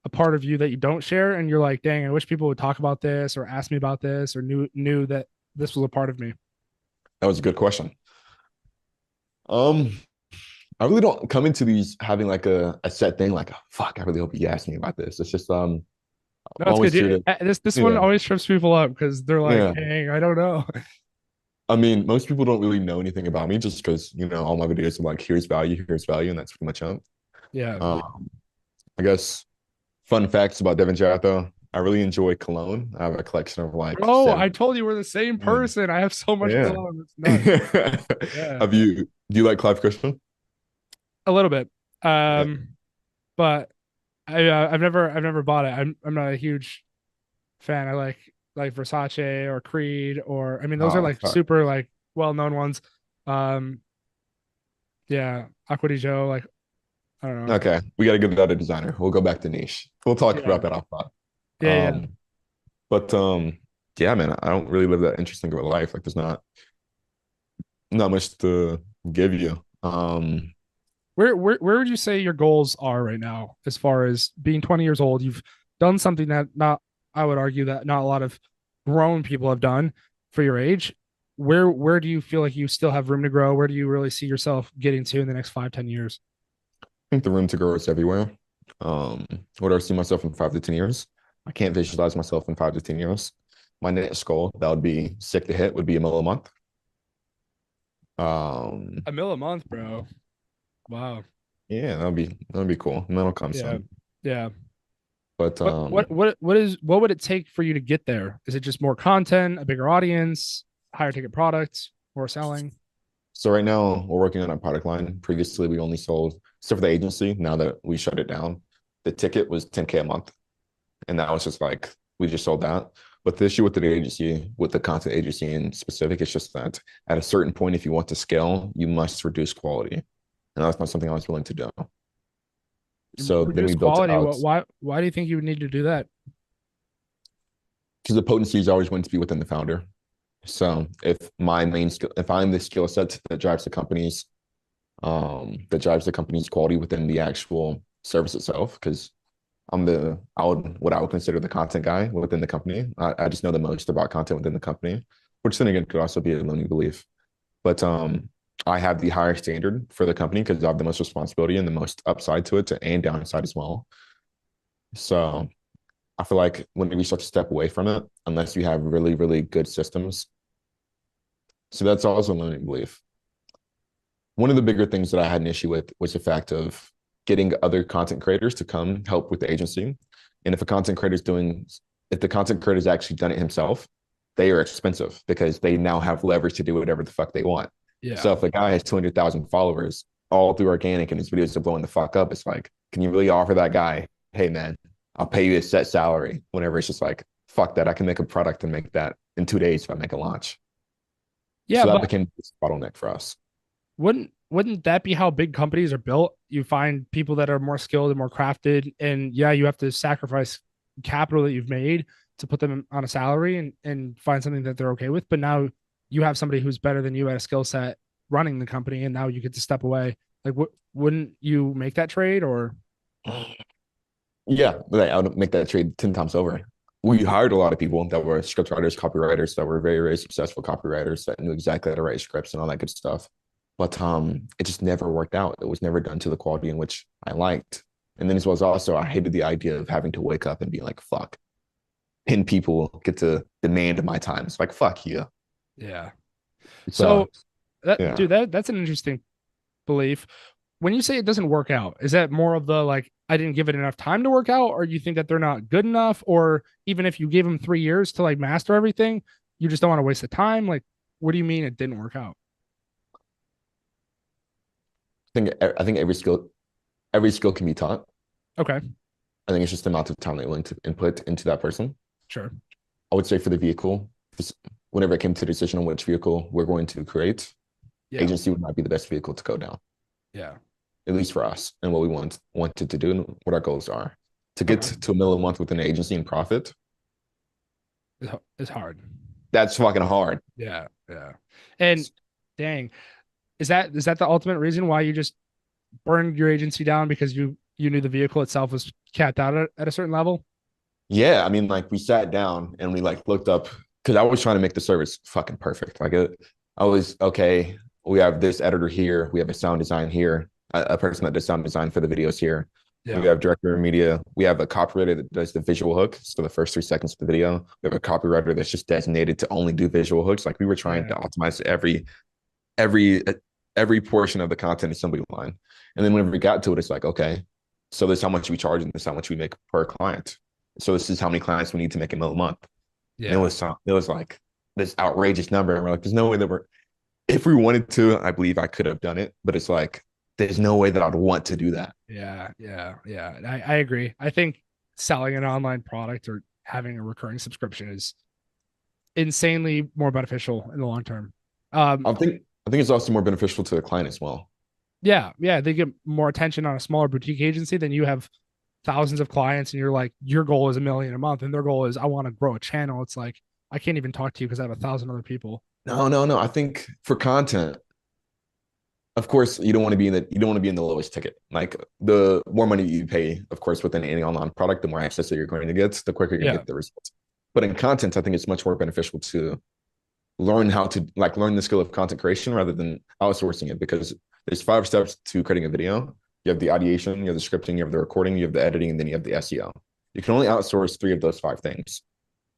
a part of you that you don't share, and you're like, dang, I wish people would talk about this or ask me about this or knew that this was a part of me. That was a good question. Um, I really don't come into these having like a set thing, like, oh, fuck, I really hope you ask me about this. It's just No, I'm it's good. always here to This one yeah, always trips people up because they're like, yeah. dang, I don't know. I mean, most people don't really know anything about me just because, all my videos are like, here's value, and that's pretty much it. Yeah. Um, I guess fun facts about Devin Jatho. I really enjoy cologne. I have a collection of like Bro, I seven. told you we're the same Yeah. person. I have so much Yeah. cologne. It's nuts. Yeah. Do you like Clive Christian? A little bit. Yeah. But I've never bought it. I'm not a huge fan. I like Versace or Creed or I mean those are Oh, like fuck. super like well-known ones. Um yeah, Aqua di Gio, like I don't know. Okay. We got to give that a designer. We'll go back to niche. We'll talk Yeah. about that offline. Yeah, yeah. But yeah, man, I don't really live that interesting of a life. Like there's not much to give you. Where would you say your goals are right now as far as being 20 years old? You've done something that not I would argue that not a lot of grown people have done for your age. Where do you feel like you still have room to grow? Where do you really see yourself getting to in the next 5, 10 years? I think the room to grow is everywhere. Um, where do I see myself in 5 to 10 years? I can't visualize myself in 5 to 10 years. My next goal that would be sick to hit would be a mil a month. Um, A mil a month, bro. Wow. yeah, that'd be cool. And that'll come Yeah. soon. Yeah. But What would it take for you to get there? Is it just more content, a bigger audience, higher ticket products, more selling? so right now we're working on our product line. Previously, we only sold stuff for the agency. Now that we shut it down, the ticket was 10K a month, and that was just like we just sold that. But the issue with the agency, with the content agency in specific, it's just that at a certain point, if you want to scale, you must reduce quality, and that's not something I was willing to do. So then Reduce we built it quality. out Why do you think you would need to do that? because the potency is always going to be within the founder. So if my main skill, if I'm the skill set that drives the company's quality within the actual service itself, because what I would consider the content guy within the company. I just know the most about content within the company, which then again could also be a limiting belief. But I have the higher standard for the company because I have the most responsibility and the most upside to it and downside as well. So I feel like when we start to step away from it, unless you have really, really good systems, so that's also a limiting belief. One of the bigger things that I had an issue with was the fact of getting other content creators to come help with the agency. And if the content creator's actually done it himself, they are expensive because they now have leverage to do whatever the fuck they want. Yeah. So if a guy has 200,000 followers all through organic and his videos are blowing the fuck up, it's like, can you really offer that guy, hey man, I'll pay you a set salary whenever it's just like, fuck that. I can make a product and make that in 2 days if I make a launch. Yeah, So that but became this bottleneck for us. wouldn't that be how big companies are built? You find people that are more skilled and more crafted, and yeah, you have to sacrifice capital that you've made to put them on a salary and find something that they're okay with. But now you have somebody who's better than you at a skill set running the company, and now you get to step away. Like, wouldn't you make that trade or? Yeah, like, I would make that trade 10 times over. We hired a lot of people that were script writers, copywriters that were very, very successful copywriters that knew exactly how to write scripts and all that good stuff. But it just never worked out. It was never done to the quality in which I liked. And then as well as also I hated the idea of having to wake up and be like, fuck, 10 people get to demand my time. It's like, fuck you. Yeah. So So that yeah. dude, that's an interesting belief. When you say it doesn't work out, is that more of the like I didn't give it enough time to work out, or you think that they're not good enough, or even if you gave them 3 years to like master everything, you just don't want to waste the time? Like, what do you mean it didn't work out? I think every skill can be taught. Okay, I think it's just the amount of time that you're willing to input into that person. sure. I would say for the vehicle, whenever it came to the decision on which vehicle we're going to create, Yeah. agency would not be the best vehicle to go down, Yeah. at least for us and what we wanted to do and what our goals are. To get Okay. to $1 million a month within an agency and profit, It's hard. that's fucking hard. Yeah. Yeah. And dang, is that the ultimate reason why you just burned your agency down because you knew the vehicle itself was capped out at a certain level? Yeah, I mean, like we sat down and we like looked up because I was trying to make the service fucking perfect. I was okay. We have this editor here. We have a sound design here. A person that does sound design for the videos here. We Yeah. have director of media. We have a copywriter that does the visual hook. So the first 3 seconds of the video. We have a copywriter that's just designated to only do visual hooks. Like we were trying to Yeah. optimize every every portion of the content assembly line. And then whenever we got to it, it's like, okay, so this is how much we charge and this is how much we make per client. So this is how many clients we need to make $1 million a month. And Yeah. it was like this outrageous number. And we're like, there's no way that if we wanted to, I believe I could have done it, but it's like, there's no way that I'd want to do that. Yeah. Yeah. Yeah. I agree. I think selling an online product or having a recurring subscription is insanely more beneficial in the long term. Um, I think it's also more beneficial to the client as well. yeah, yeah, they get more attention on a smaller boutique agency than you have thousands of clients, and you're like, your goal is 1 million a month, and their goal is I want to grow a channel. It's like I can't even talk to you because I have 1,000 other people. No. I think for content, of course, you don't want to be in the lowest ticket. Like the more money you pay, of course, within any online product, the more access that you're going to get, the quicker you're going to Yeah, get the results. But in content, I think it's much more beneficial to learn the skill of content creation rather than outsourcing it because there's 5 steps to creating a video. You have the ideation, you have the scripting, you have the recording, you have the editing, and then you have the SEO. You can only outsource 3 of those 5 things.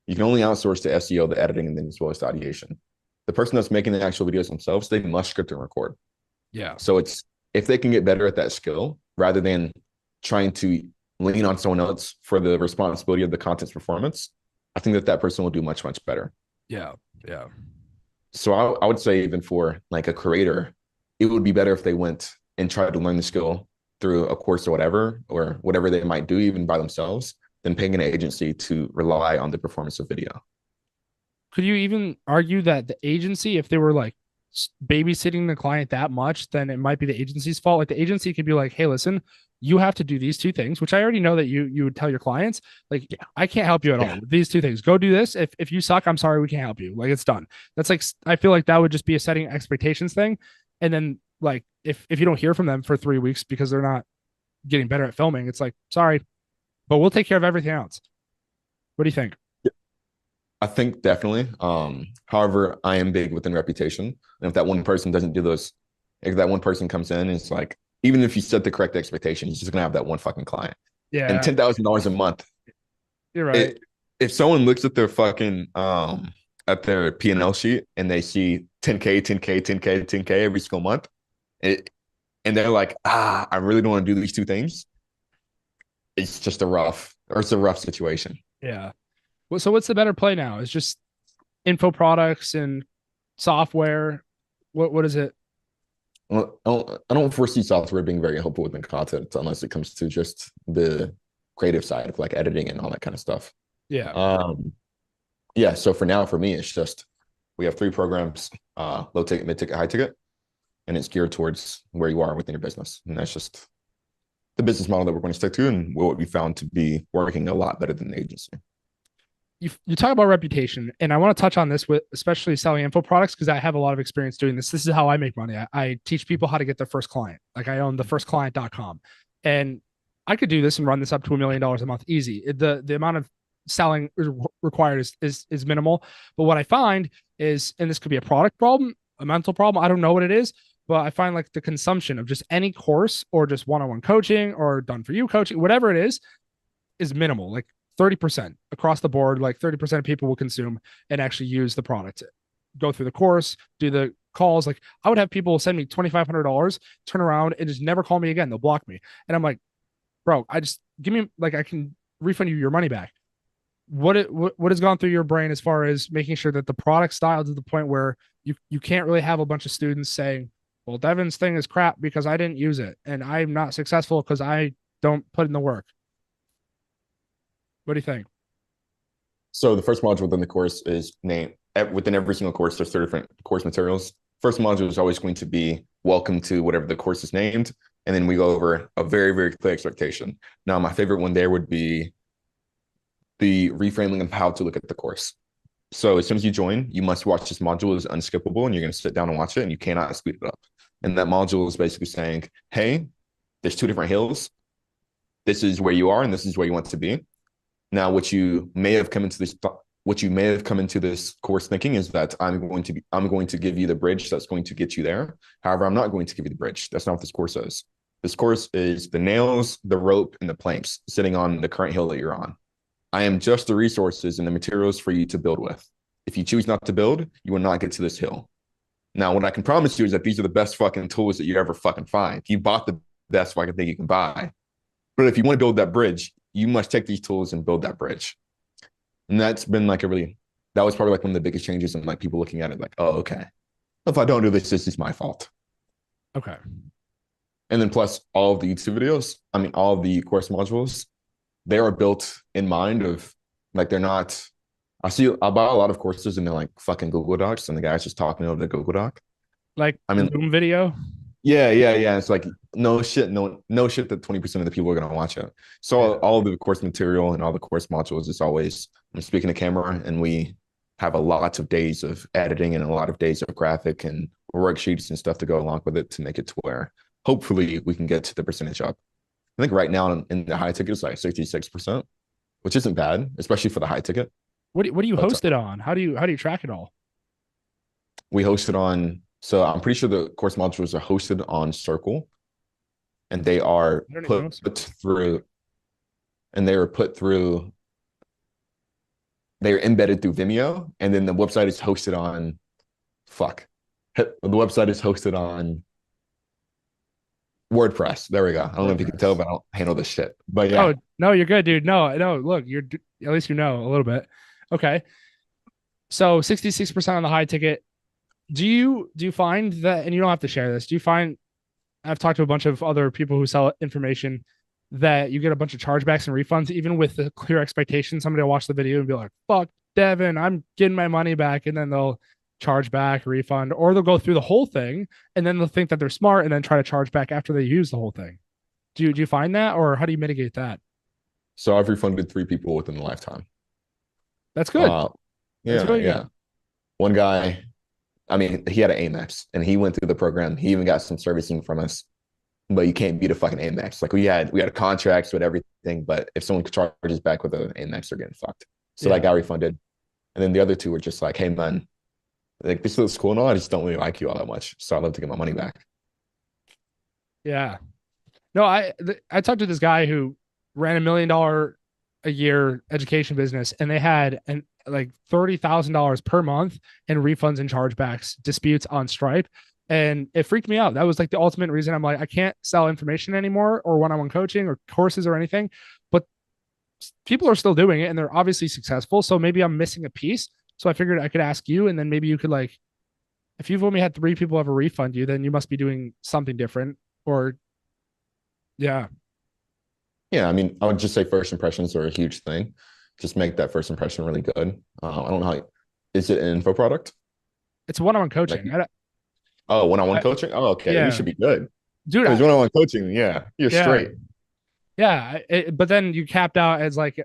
You can only outsource the SEO, the editing, and then as well as the ideation. The person that's making the actual videos themselves, they must script and record. yeah, So it's if they can get better at that skill rather than trying to lean on someone else for the responsibility of the content's performance, I think that that person will do much, much better. yeah, yeah, So I would say even for like a creator, it would be better if they went and tried to learn the skill through a course or whatever they might do even by themselves than paying an agency to rely on the performance of video. could you even argue that the agency, if they were like babysitting the client that much, then it might be the agency's fault? Like the agency could be like, hey, listen, you have to do these 2 things, which I already know that you would tell your clients. Like, Yeah. I can't help you at all with these 2 things. Go do this. If you suck, I'm sorry, we can't help you. Like, it's done. That's like, I feel like that would just be a setting expectations thing. And then like if you don't hear from them for 3 weeks because they're not getting better at filming, it's like, sorry, but we'll take care of everything else. What do you think? I think definitely. However, I am big within reputation. And if that one person doesn't do those, if that one person comes in, it's like, even if you set the correct expectation, he's just gonna have that one fucking client. And Yeah, $10,000 a month. you're right. If someone looks at their fucking at their P&L sheet and they see 10K, 10K, 10K, 10K every single month, it, and they're like, I really don't want to do these 2 things. It's a rough situation. Yeah. Well, so what's the better play now? Is just info products and software? What is it? Well, I don't foresee software being very helpful within content unless it comes to just the creative side of like editing and all that kind of stuff. Yeah. Um, yeah. So for now, for me, it's just we have 3 programs: low ticket, mid ticket, high ticket, and it's geared towards where you are within your business, and that's just the business model that we're going to stick to, and what we found to be working a lot better than the agency. You talk about reputation, and I want to touch on this with especially selling info products because I have a lot of experience doing this. This is how I make money. I teach people how to get their first client. Like I own thefirstclient.com, and I could do this and run this up to $1 million a month easy. The amount of selling required is minimal. But what I find is, and this could be a product problem, a mental problem, I don't know what it is, but I find like the consumption of just any course or just one-on-one coaching or done for you coaching, whatever it is minimal. Like 30% across the board, like 30% of people will consume and actually use the product, go through the course, do the calls. Like I would have people send me $2,500, turn around and just never call me again. They'll block me. And I'm like, bro, I just give me, like, I can refund you your money back. What has gone through your brain as far as making sure that the product style to the point where you can't really have a bunch of students saying, well, Devin's thing is crap because I didn't use it and I'm not successful because I don't put in the work. What do you think? So the first module within the course is named within every single course. There's 30 different course materials. first module is always going to be welcome to whatever the course is named. And then we go over a very, very clear expectation. Now, my favorite one there would be the reframing of how to look at the course. So as soon as you join, you must watch this module is unskippable, and you're going to sit down and watch it, and you cannot speed it up. And that module is basically saying, hey, there's two different hills. This is where you are, and this is where you want to be. Now, what you may have come into this course thinking is that I'm going to give you the bridge that's going to get you there. However, I'm not going to give you the bridge. That's not what this course is. This course is the nails, the rope, and the planks sitting on the current hill that you're on. I am just the resources and the materials for you to build with. If you choose not to build, you will not get to this hill. Now, what I can promise you is that these are the best fucking tools that you ever fucking find. You bought the best fucking thing you can buy. But if you want to build that bridge, you must take these tools and build that bridge. And that's been like that was probably like one of the biggest changes in like people looking at it like, oh, okay. If I don't do this, this is my fault. Okay. And then plus all of the YouTube videos, all of the course modules, they are built in mind of like, they're not, I buy a lot of courses and they're like fucking Google Docs and the guy's just talking over the Google Doc. Like Zoom video? Yeah. It's like no shit that 20% of the people are going to watch it. So all of the course material and all the course modules is always, I'm speaking to camera, and we have a lot of days of editing and a lot of days of graphic and worksheets and stuff to go along with it to make it to where hopefully we can get to the percentage up. I think right now in the high ticket it's like 66%, which isn't bad, especially for the high ticket. What do you host it on? How do you track it all? We host it on, so I'm pretty sure the course modules are hosted on Circle, and they are put through, they are embedded through Vimeo, and then the website is hosted on, the website is hosted on WordPress. There we go. I don't know if you can tell, but I don't handle this shit. But yeah. Oh, no, you're good, dude. No, look, at least you know a little bit. Okay. So 66% on the high ticket. Do you find that, and you don't have to share this, do you find, I've talked to a bunch of other people who sell information, that you get a bunch of chargebacks and refunds, even with the clear expectation, somebody will watch the video and be like, fuck Devin, I'm getting my money back. And then they'll charge back, refund, or they'll go through the whole thing and then they'll think that they're smart and then try to charge back after they use the whole thing. Do you find that, or how do you mitigate that? So I've refunded 3 people within the lifetime. That's good. Yeah. Good. One guy, he had an Amex and he went through the program. He even got some servicing from us, but you can't beat a fucking Amex. Like we had contracts with everything, but if someone charges back with an Amex, they're getting fucked. So that got refunded. And then the other 2 were just like, hey man, like this looks cool and all, I just don't really like you all that much. So I'd love to get my money back. Yeah. No, I talked to this guy who ran $1 million a year education business, and they had like $30,000 per month in refunds and chargebacks disputes on Stripe. And it freaked me out. That was like the ultimate reason I'm like, I can't sell information anymore or one-on-one coaching or courses or anything, but people are still doing it and they're obviously successful. So maybe I'm missing a piece. So I figured I could ask you, and then maybe you could, like, if you've only had 3 people ever refund you, then you must be doing something different. Or yeah. I would just say first impressions are a huge thing. Just make that first impression really good. I don't know is it an info product? It's one-on-one coaching. Like, one-on-one coaching? Oh, okay. Yeah. You should be good. Dude, because one-on-one coaching, you're straight. Yeah. But then you capped out as like,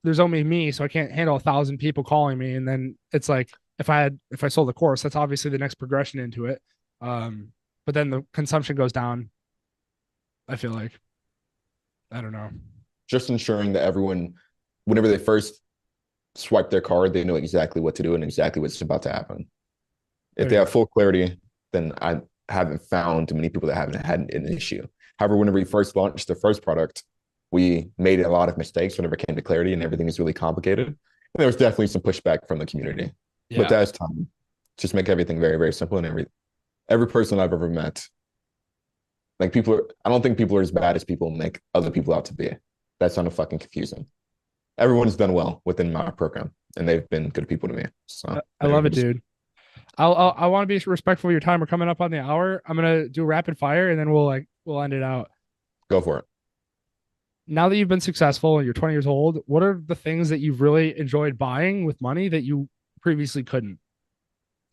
there's only me, so I can't handle 1,000 people calling me. And then it's like, if I sold the course, that's obviously the next progression into it. But then the consumption goes down. I feel like, I don't know. Just ensuring that everyone, whenever they first swipe their card, they know exactly what to do and exactly what's about to happen. If they have full clarity, then I haven't found many people that haven't had an issue. However, whenever we first launched the first product, we made a lot of mistakes whenever it came to clarity, and everything is really complicated. And there was definitely some pushback from the community. Yeah. But that's time. Just make everything very, very simple. And every person I've ever met, like I don't think people are as bad as people make other people out to be. That's kind of fucking confusing. Everyone's done well within my program, and they've been good people to me. So I love it, dude. I want to be respectful of your time. We're coming up on the hour. I'm gonna do rapid fire, and then we'll end it out. Go for it. Now that you've been successful and you're 20 years old, what are the things that you've really enjoyed buying with money that you previously couldn't?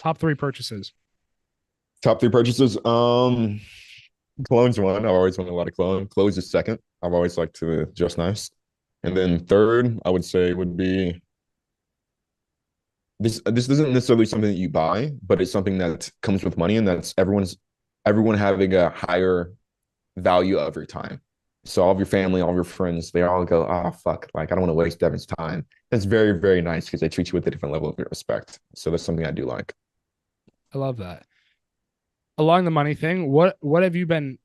Top 3 purchases. Top three purchases. Cologne's one. I've always wanted a lot of cologne. Clothes is second. I've always liked to dress nice. And then third, I would say would be this isn't necessarily something that you buy, but it's something that comes with money, and that's everyone having a higher value of your time. So all of your family, all of your friends, they all go, oh fuck, like I don't want to waste Devin's time. That's very, very nice because they treat you with a different level of respect. So that's something I do like. I love that. Along the money thing, what have you been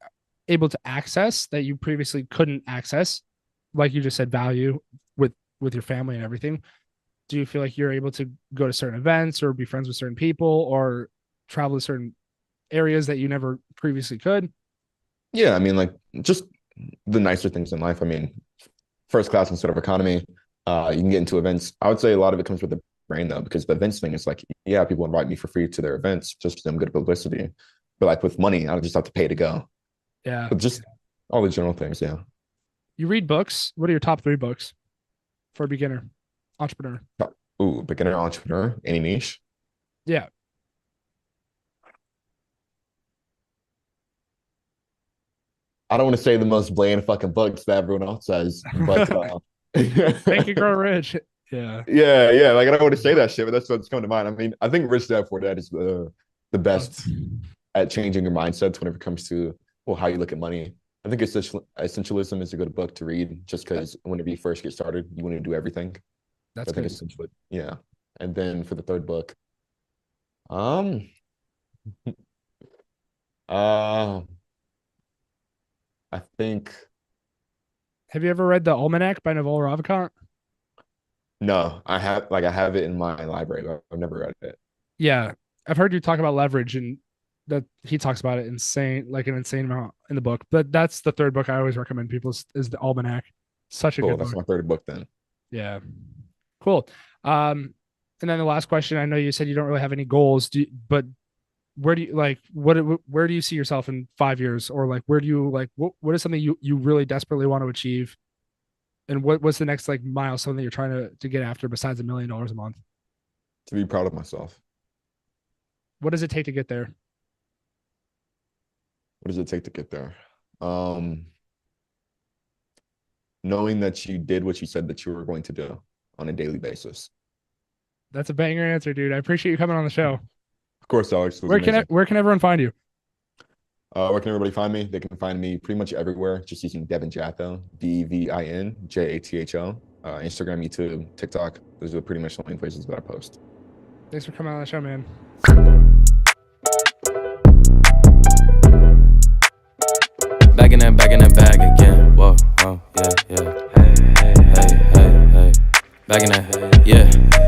able to access that you previously couldn't access? Like you just said, value with your family and everything. Do you feel like you're able to go to certain events or be friends with certain people or travel to certain areas that you never previously could? Yeah, I mean, like just the nicer things in life. I mean, first class instead of economy. You can get into events. I would say a lot of it comes with the brain though, because the events thing is like, yeah, people invite me for free to their events just because I'm good publicity. But like with money, I just have to pay to go. Yeah. But just all the general things, yeah. You read books. What are your top 3 books for a beginner entrepreneur? Ooh, beginner entrepreneur, any niche. Yeah. I don't want to say the most bland fucking books that everyone else says, but Make it grow rich. Yeah. yeah. Like I don't want to say that shit, but that's what's coming to mind. I mean, I think Rich Dad Poor Dad is the best at changing your mindsets whenever it comes to how you look at money. I think Essentialism is a good book to read just because whenever you first get started, you want to do everything. That's good. Yeah. And then for the third book, uh, I think Have you ever read The Almanac by Naval Ravikant? no, I have it in my library, but I've never read it. Yeah. I've heard you talk about leverage and that he talks about it an insane amount in the book. But that's the third book I always recommend people is The Almanac. Such a Cool, good that's book. my third book then. Yeah. Cool. And then the last question, I know you said you don't really have any goals, but where do you where do you see yourself in 5 years? Or like, where do you what is something you really desperately want to achieve? And what's the next like milestone that you're trying to get after besides $1 million a month? To be proud of myself. What does it take to get there? What does it take to get there? Knowing that you did what you said that you were going to do on a daily basis. That's a banger answer, dude. I appreciate you coming on the show. Of course, Alex. Where can everyone find you? Where can everybody find me? They can find me pretty much everywhere, just using Devin Jatho, DevinJatho. Instagram, YouTube, TikTok. Those are pretty much the only places that I post. Thanks for coming on the show, man. Back in that bag again. Whoa, yeah. Hey. Back in that, yeah.